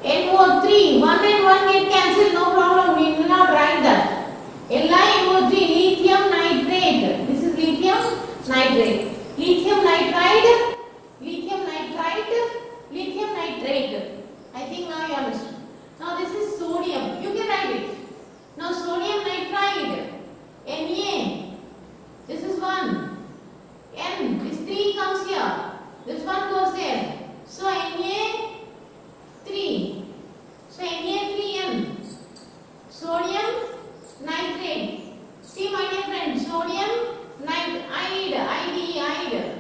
LiNO3. 1 and 1 get cancelled, no problem. We will not write that. LiNO3, lithium nitrate. This is lithium nitrate. Lithium nitride. Lithium nitrite. Lithium nitrate. I think now you understand. Now this is sodium. You can write it. Now sodium nitride. Na. This is 1. N. This 3 comes here. This one goes there. So Na3. So Na3N. Sodium nitrate. See my dear friend. Sodium nitride.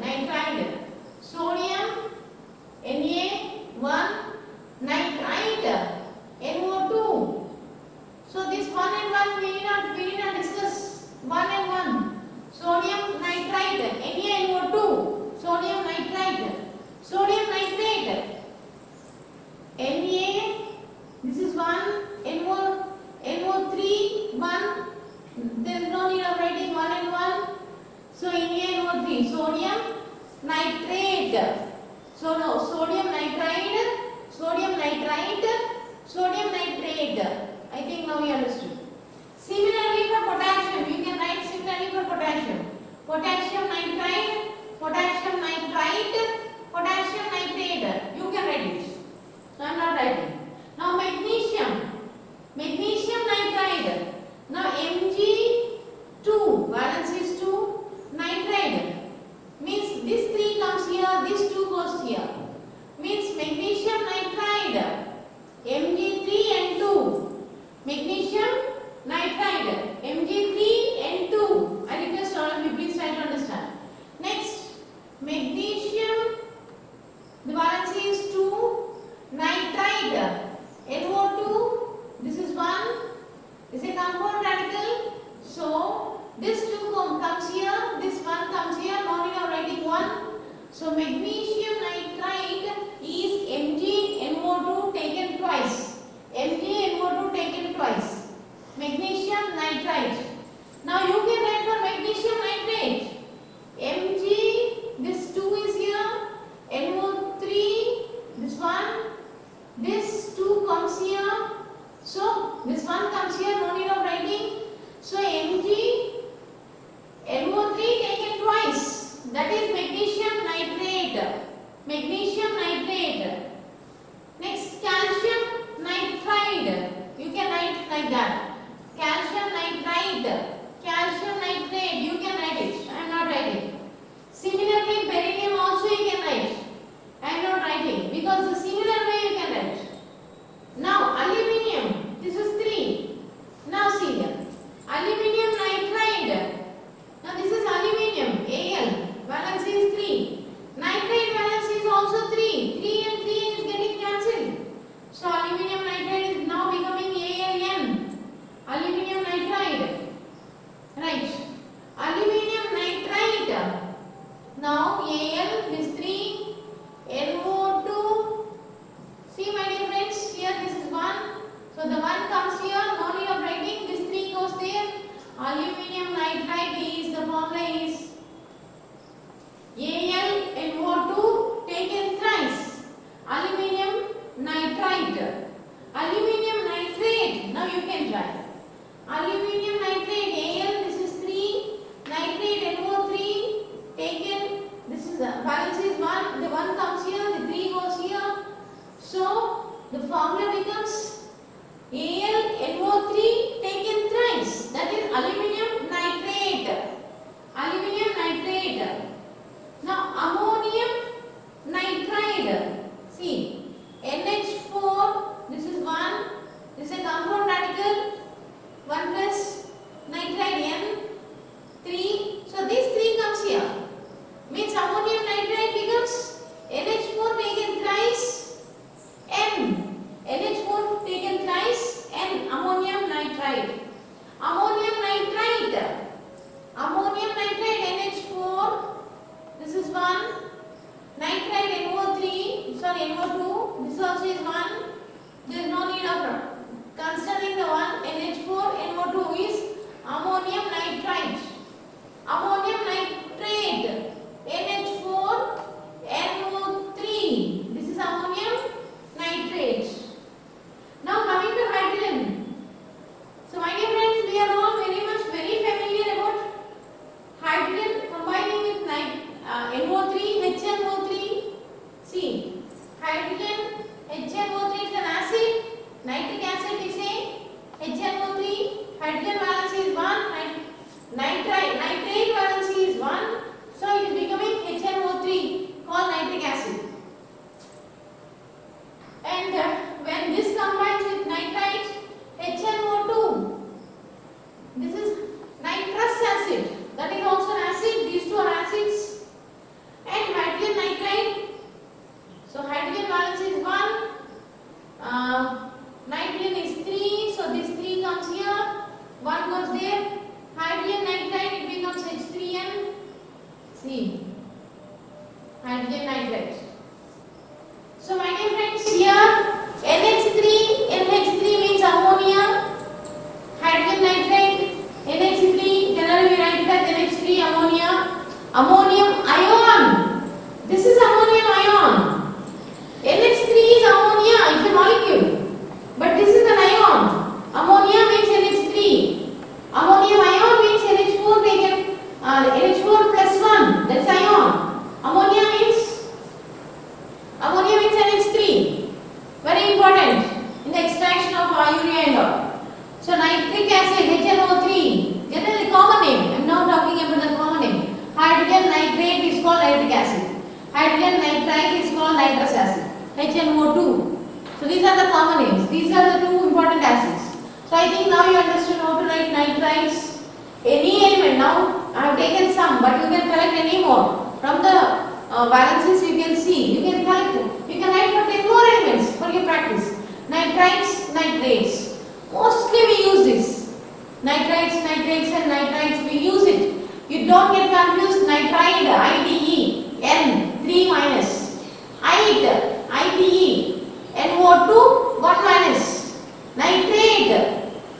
Nitride. Sodium Na1 nitride. NO2. So this 1 and 1 we need not discuss. 1 and 1. Sodium nitride. NaNO2. Sodium nitride. Sodium nitrate. Na. This is 1. NO3 1. There is no need of writing 1 and 1. So NaNO3. Sodium nitrate. So no, sodium nitride. Sodium nitrite. Sodium nitrate. I think now you understood. Similarly for potassium, you can write similarly for potassium. Potassium nitride, potassium nitrite, potassium nitrate. You can write it. So I am not writing. Now magnesium. Magnesium nitride. Now Mg2, valence is 2, nitride. Means this 3 comes here, this 2 goes here. Means magnesium nitride. Mg3N2. Magnesium nitride. Mg3N2. I request all of you please try to understand. Next, magnesium, the valence is 2, nitride. NO2, this is 1, this is a compound radical. So this 2 comes here, this 1 comes here, no need of writing 1. So magnesium nitride is MgNO2 taken twice. MgNO2 taken twice. Magnesium nitride. Now you can write for magnesium nitrate. Mg, this 2 is here. NO3, this 1. This 2 comes here. So this 1 comes here, no need of writing. So Mg, NO3 taken twice. That is magnesium nitrate. Magnesium nitrate. Next, calcium nitride. You can write like that. Calcium nitride. Calcium nitrate. You can write it. I am not writing. Similarly, beryllium also you can write. I am not writing because the similar way you can write. Now, aluminium. This is 3. Now see here. Aluminium nitride. Now this is aluminium. Al. Valence is 3. Nitride valence is also 3. 3 and 3 is getting cancelled. So aluminium nitride is now becoming AlN. Aluminium nitride. Right. Aluminium nitride. Now Al, this 3. NO2. See my dear friends, here this is 1. So the 1 comes here, no need of writing. This 3 goes there. Aluminium nitride is, the formula is AlNO2 taken thrice. Aluminium nitride. Aluminium nitrate. Now you can try. Aluminium nitrate. Al, this is 3. Nitrate NO3 taken. This is the valence is 1. The 1 comes here. The 3 goes here. So the formula becomes AlNO3 taken thrice. That is aluminium nitrate. Aluminium nitrate. Now ammonium nitride. See, NH4, this is 1. This is a compound radical. 1 plus nitride N3. So this 3 comes here. Means ammonium nitride becomes NH4 taken thrice N. NH4 taken thrice N, ammonium nitride. important in the extraction of urea and all. So nitric acid HNO3, generally common name. I am now talking about the common name. Hydrogen nitrate is called nitric acid. Hydrogen nitrite is called nitrous acid. HNO2. So these are the common names. These are the two important acids. So I think now you understood how to write nitrites. Any element. Now I have taken some, but you can collect any more. From the valences you can see. You can collect. You can write for 10 more elements for your practice. Nitrites, nitrates. Mostly we use this. Nitrites, nitrates and nitrites, we use it. You don't get confused. Nitride, ITE, N, 3 minus. Ite, ITE, NO2, 1 minus. Nitrate,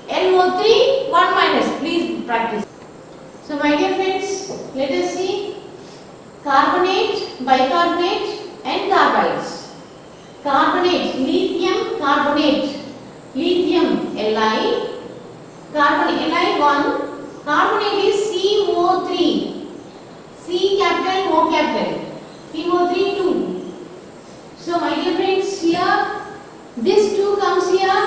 NO3, 1 minus. Please practice. So my dear friends, let us see carbonate, bicarbonate and carbides. Carbonate, lithium carbonate. Lithium Li, carbonate Li1, carbonate is CO3, C capital O capital, CO3 2. So my dear friends, here this 2 comes here,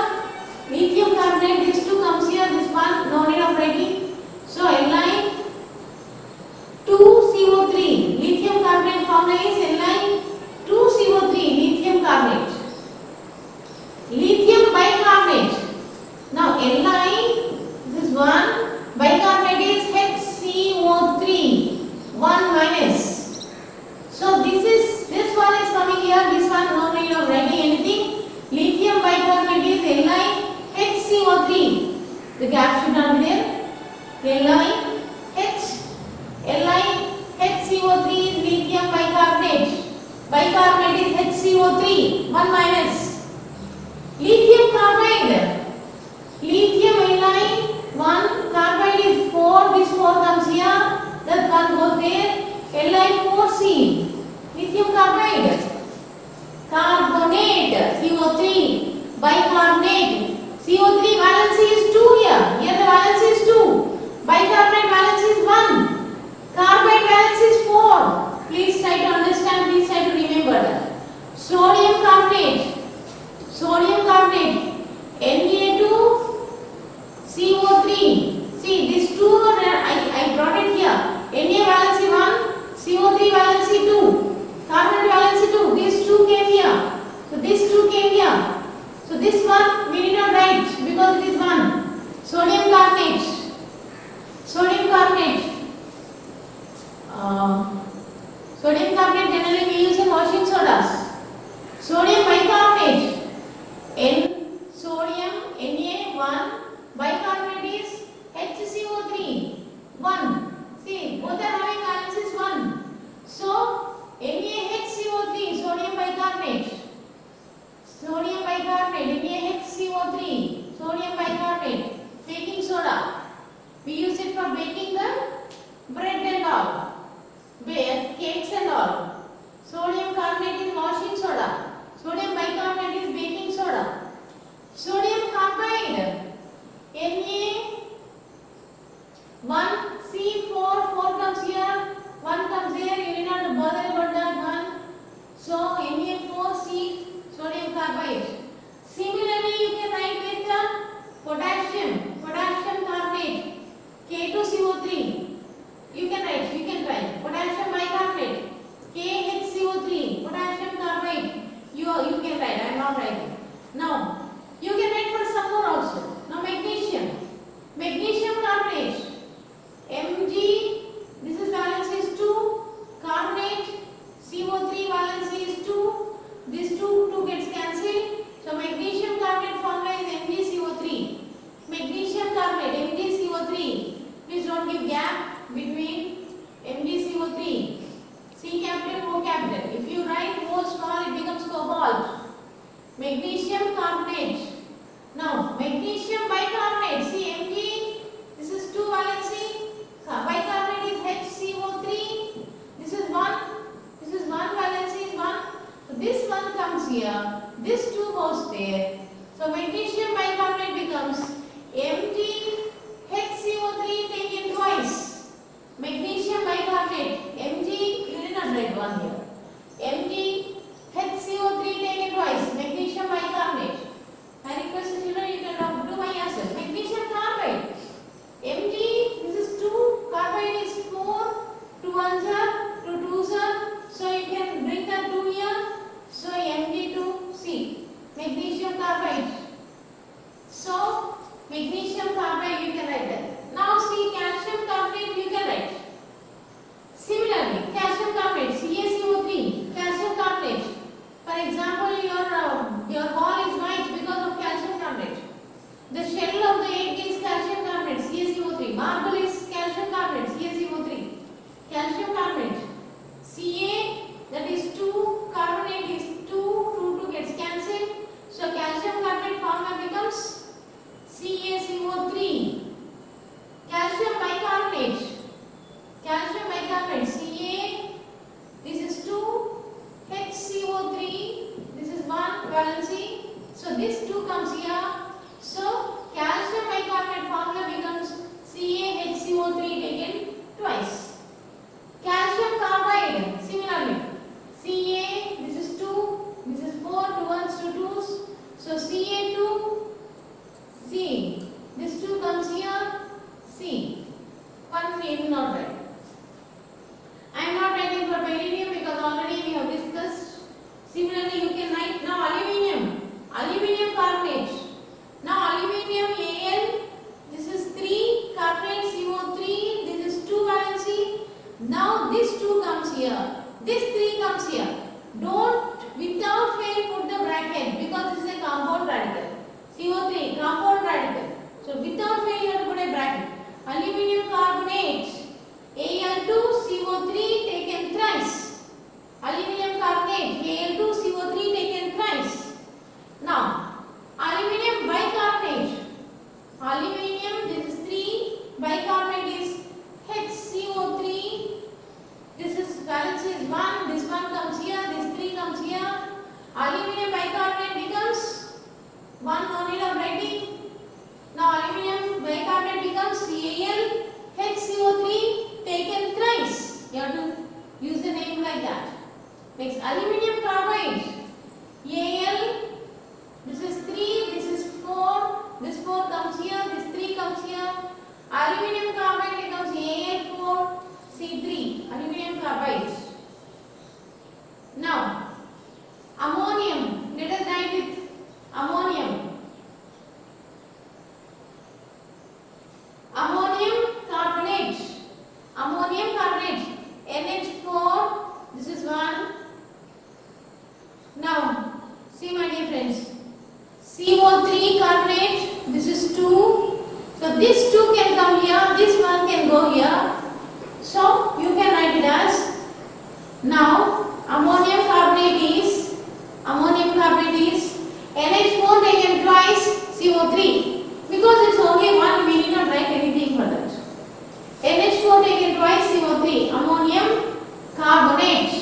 lithium carbonate, this 2 comes here, this one no need of writing. So Li 2 CO3, lithium carbonate formula is Li 2 CO3, lithium carbonate. Lithium bicarbonate. Now Li, this is 1, bicarbonate is HCO3, 1 minus. So this one is coming here, this one no need of writing anything. Lithium bicarbonate is Li HCO3. The gap should not be there. Li HCO3 is lithium bicarbonate. Bicarbonate is HCO3, 1 minus. Lithium carbide. Lithium Li 1, carbide is 4, this 4 comes here, that one goes there. Li4C, lithium carbide. Carbonate, CO3, bicarbonate. CO3 valency is 2 here. Here the valency is 2. Bicarbonate valency is 1. Carbide valency is 4. Please try to understand, please try to remember. Sodium carbonate. Sodium carbonate, Na2, CO3. See, these two I brought it here. Na valency 1, CO3 valency 2, carbonate valency 2. These 2 came here. So these 2 came here. So this one we need not write because it is 1. Sodium carbonate. Sodium carbonate. Sodium carbonate generally we use in washing sodas. Sodium bicarbonate. N sodium Na1, bicarbonate is HCO3, 1. See, both are having valencies 1. So NaHCO3, sodium bicarbonate. Sodium bicarbonate, NaHCO3, sodium bicarbonate. Baking soda. We use it for baking the bread and all, cakes and all. Sodium carbonate is washing soda. Sodium bicarbonate is baking soda. Sodium carbide, Na1C4, 4 comes here, 1 comes there, you need not bother about that one. So Na4C, sodium carbide. Similarly, you can write with potassium, potassium carbonate, K2CO3. You can write potassium bicarbonate, KHCO3, potassium carbide. You can write, I am not writing. Now, you can write for some more also. Now, magnesium. Magnesium carbonate. Mg, this is valency is 2. Carbonate, CO3 valency is 2. This 2 gets cancelled. So, magnesium carbonate formula is MgCO3. Magnesium carbonate, MgCO3. Please don't give gap between MgCO3. C capital, O capital. If you write O small, it becomes cobalt. Magnesium carbonate. Now, magnesium bicarbonate. See, Mg, this is 2 valency. Bicarbonate is HCO3. This is 1. This is 1 valency is 1. So, this one comes here. This 2 goes there. So, magnesium bicarbonate becomes Mg HCO3 taken twice. Magnesium bicarbonate. Mg, you did not write 1 here. Mg HCO3 taken twice. Magnesium bicarbonate. magnesium carbide. So magnesium carbide you can write that. Now see calcium carbonate you can write. Similarly, calcium carbonate, CaCO3, calcium carbonate. For example, your ball is white because of calcium carbonate. The shell of the egg is calcium carbonate, CaCO3. Marble is calcium carbonate, CaCO3. Calcium carbonate, Ca, that is 2, carbonate is 2 gets cancelled. So calcium carbonate formula becomes CaCO3. Calcium bicarbonate, Ca, this is 2, HCO3, this is 1 valency. So this 2 comes here. So calcium bicarbonate formula becomes CaHCO3 taken twice. Calcium carbide, similarly, Ca, this is 2, this is 4, 2 ones, 2 twos. So Ca2, C, this 2 comes here, C. One is not right. I am not writing for beryllium because already we have discussed. Similarly, you can write now aluminium carbonate. Now aluminium Al, this is 3, carbonate CO3, this is 2 valency. Now this 2 comes here, this 3 comes here. Don't without fail put the bracket because this is a compound radical. CO3, compound radical. So without fail you have to put a bracket. Aluminium carbonate, Al2CO3 taken thrice. Aluminium carbonate, Al2CO3 taken thrice. Now, aluminium bicarbonate. Aluminium, this is 3, bicarbonate is HCO3. This is valence is 1, this 1 comes here, this 3 comes here. Aluminium bicarbonate becomes 1, no need of writing. Now aluminium bicarbonate becomes Cal HCO3 taken thrice. You have to use the name like that. Next, aluminium carbide. Al, this is 3, this is 4, this 4 comes here, this 3 comes here. Aluminium carbide becomes Al4C3. Aluminium carbide. Now, ammonium. Let us write with ammonium. Ammonium carbonate. Ammonium carbonate. NH4. This is 1. Now, see my dear friends. CO3 carbonate. This is 2. So this 2 can come here. This 1 can go here. So you can write it as. Now ammonium carbonate is NH4 taken twice CO3. Because it's only 1, we need not write anything for that. NH4 taken twice CO3, ammonium carbonate.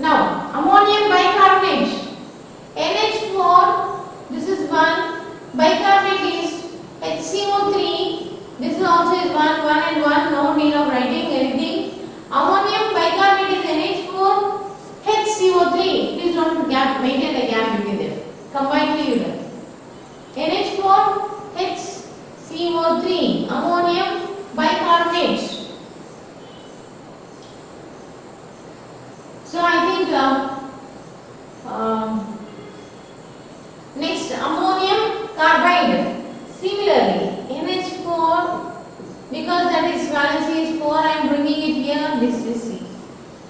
Now, ammonium bicarbonate, NH4, this is 1, bicarbonate is HCO3, this is also is 1 and 1, no need of writing anything. Ammonium bicarbonate is NH4, HCO3, please don't maintain a gap between them. Combine together. NH4, HCO3, ammonium bicarbonate. So I think next ammonium carbide. Similarly, NH4, because that is valency is 4, I am bringing it here. This is C.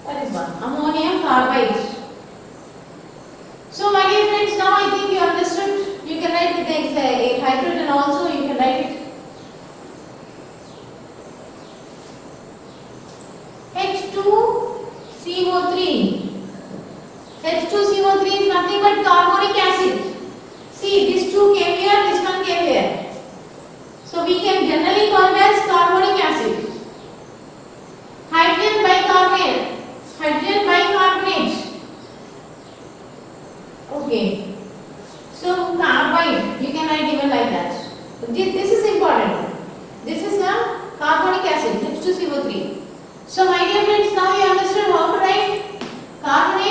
That is 1. Ammonium carbide. So my dear friends, now I think you understood. You can write with a hydrogen also. You can write it. H2CO3. H2CO3 is nothing but carbonic acid. See, this 2 came here, this 1 came here. So we can generally call it as carbonic acid. Hydrogen bicarbonate. Okay. So carbide, you can write even like that. This is important. This is the carbonic acid, H2CO3. So my dear friends, now you understood how to write carbonate